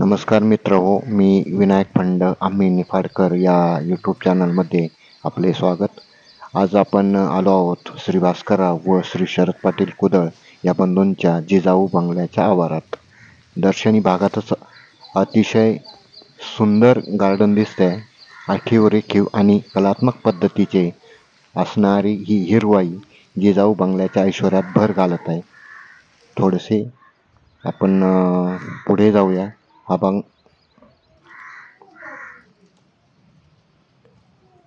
नमस्कार मित्र हो, मी विनायक फंड आम्ही निफाडकर या यूट्यूब चॅनलमध्ये आपले स्वागत. आज आपण आलो आहोत श्री भास्करराव व श्री शरद पाटील कुदळ या बंधूंच्या जिजाऊ बंगल्याच्या आवारात. दर्शनी भागातच अतिशय सुंदर गार्डन दिसते. आखीव रेखीव आणि कलात्मक पद्धतीचे असणारी ही हिरवाई जिजाऊ बंगल्याच्या ऐश्वर्यात भर घालत आहे. थोडेसे आपण पुढे जाऊया.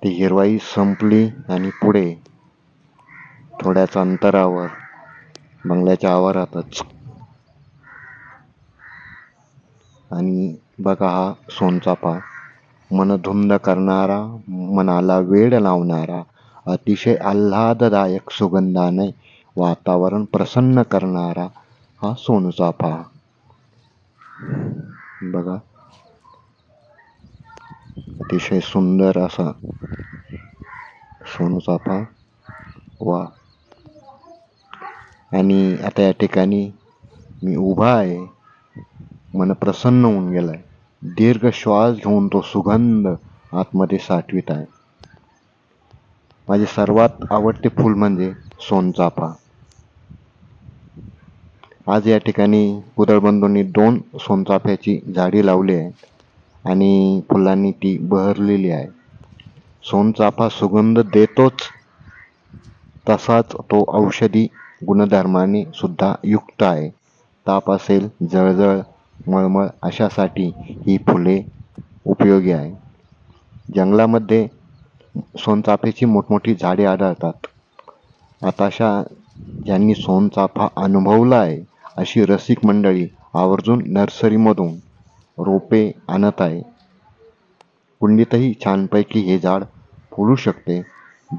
ती हिरवाई संपली आणि पुढे थोड्याच अंतरावर बंगल्याच्या आवारातच आणि बघा हा सोनचाफा, मनधुंद करणारा, मनाला वेड लावणारा, अतिशय आल्हाददायक सुगंधाने वातावरण प्रसन्न करणारा हा सोनचाफा. बघा, अतिशय सुंदर असा सोनचाफा. वा. आणि आता या ठिकाणी मी उभा आहे, मन प्रसन्न होऊन गेलाय. दीर्घ श्वास घेऊन तो सुगंध आतमध्ये साठवित आहे. माझे सर्वात आवडते फूल म्हणजे सोनचाफा. आज या ठिकाणी कुदळ बंधूंनी 2 सोनचाफ्याची झाडी लावली आहे आणि फुलांनी ती बहरलेली आहे. सोनचाफा सुगंध देतोच, तसाच तो औषधी गुणधर्माने सुद्धा युक्त आहे. ताप असेल, जळजळ, मळमळ अशासाठी ही फुले उपयोगी आहे. जंगलामध्ये सोनचाफ्याची मोठमोठी झाडे आढळतात. आताशा ज्यांनी सोनचाफा अनुभवला आहे अशी रसिक मंडळी आवर्जून नर्सरीमधून रोपे आणत आहे. कुंडीतही छानपैकी हे झाड फुलू शकते.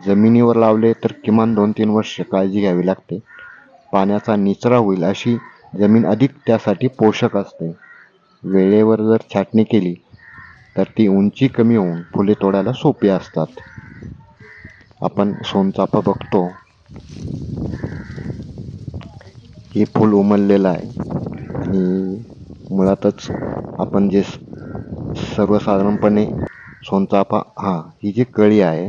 जमिनीवर लावले तर किमान 2-3 वर्ष काळजी घ्यावी लागते. पाण्याचा निचरा होईल अशी जमीन अधिक त्यासाठी पोषक असते. वेळेवर जर छाटणी केली तर ती उंची कमी होऊन फुले तोडायला सोपी असतात. आपण सोनचाफा बघतो, हे फूल उमललेलं आहे आणि मुळातच आपण जे सर्वसाधारणपणे सोनचाफा, ही जी कळी आहे,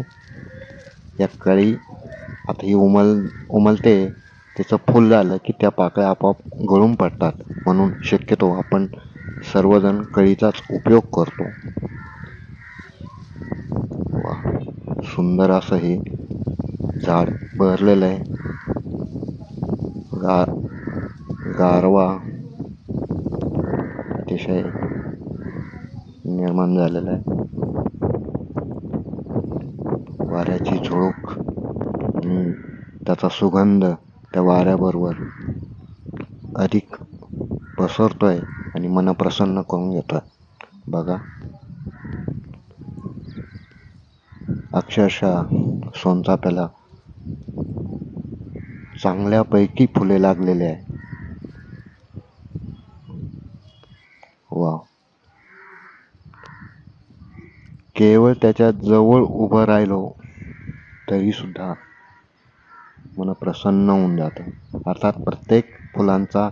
या कळी आता ही उमलते, त्याचं फूल झालं की त्या पाकळ्या आपोआप गळून पडतात. म्हणून शक्यतो आपण सर्वजण कळीचाच उपयोग करतो. वा, सुंदर असं हे झाड बहरलेलं आहे. गारवा अतिशय निर्माण झालेला आहे. वाऱ्याची झुळूक आणि त्याचा सुगंध त्या वाऱ्याबरोबर अधिक पसरतोय आणि मन प्रसन्न करून घेतोय. बघा, अक्षरशः सोनचाफ्याला चांगल्यापैकी फुले लागलेले आहे. वा. केवळ त्याच्या जवळ उभं राहिलो तरी सुद्धा मन प्रसन्न होऊन जातं. अर्थात प्रत्येक फुलांचा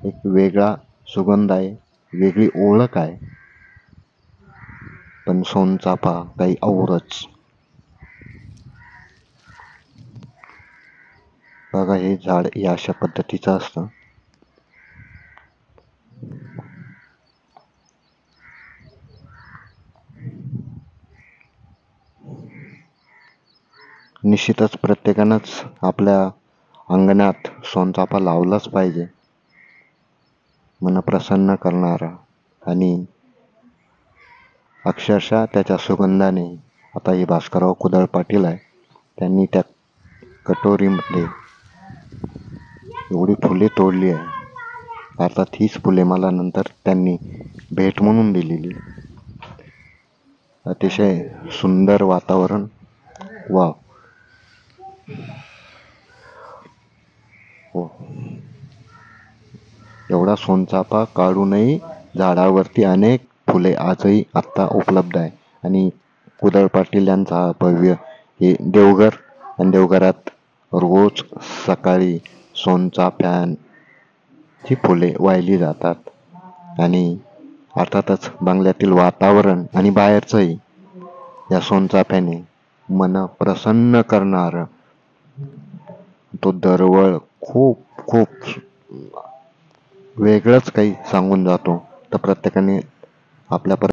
एक वेगळा सुगंध आहे, वेगळी ओळख आहे, पण सोनचाफा काही औरच. बघा, हे झाड या अशा पद्धतीचं असतं. निश्चितच प्रत्येकानंच आपल्या अंगणात सोनचाफा लावलाच पाहिजे. मन प्रसन्न करणारा आणि अक्षरशः त्याच्या सुगंधाने, आता हे भास्करराव कुदळ पाटील आहे, त्यांनी त्या कटोरीमध्ये एवढी फुले तोडली आहे. अर्थात हीच फुले मला नंतर त्यांनी भेट म्हणून दिलेली. अतिशय सुंदर वातावरण. वा. हो, एवढा सोनचाफा काढूनही झाडावरती अनेक फुले आजही आत्ता उपलब्ध आहे. आणि कुदळ पाटील यांचा भव्य हे देवघर, आणि देवघरात रोज सकाळी सोनचाफ्याची फुले वाहिली जातात आणि अर्थातच बंगल्यातील वातावरण आणि बाहेरचंही या सोनचाफ्याने मन प्रसन्न करणार. तो दरवळ खूप खूप वेगळंच काही सांगून जातो. तर प्रत्येकाने आपल्या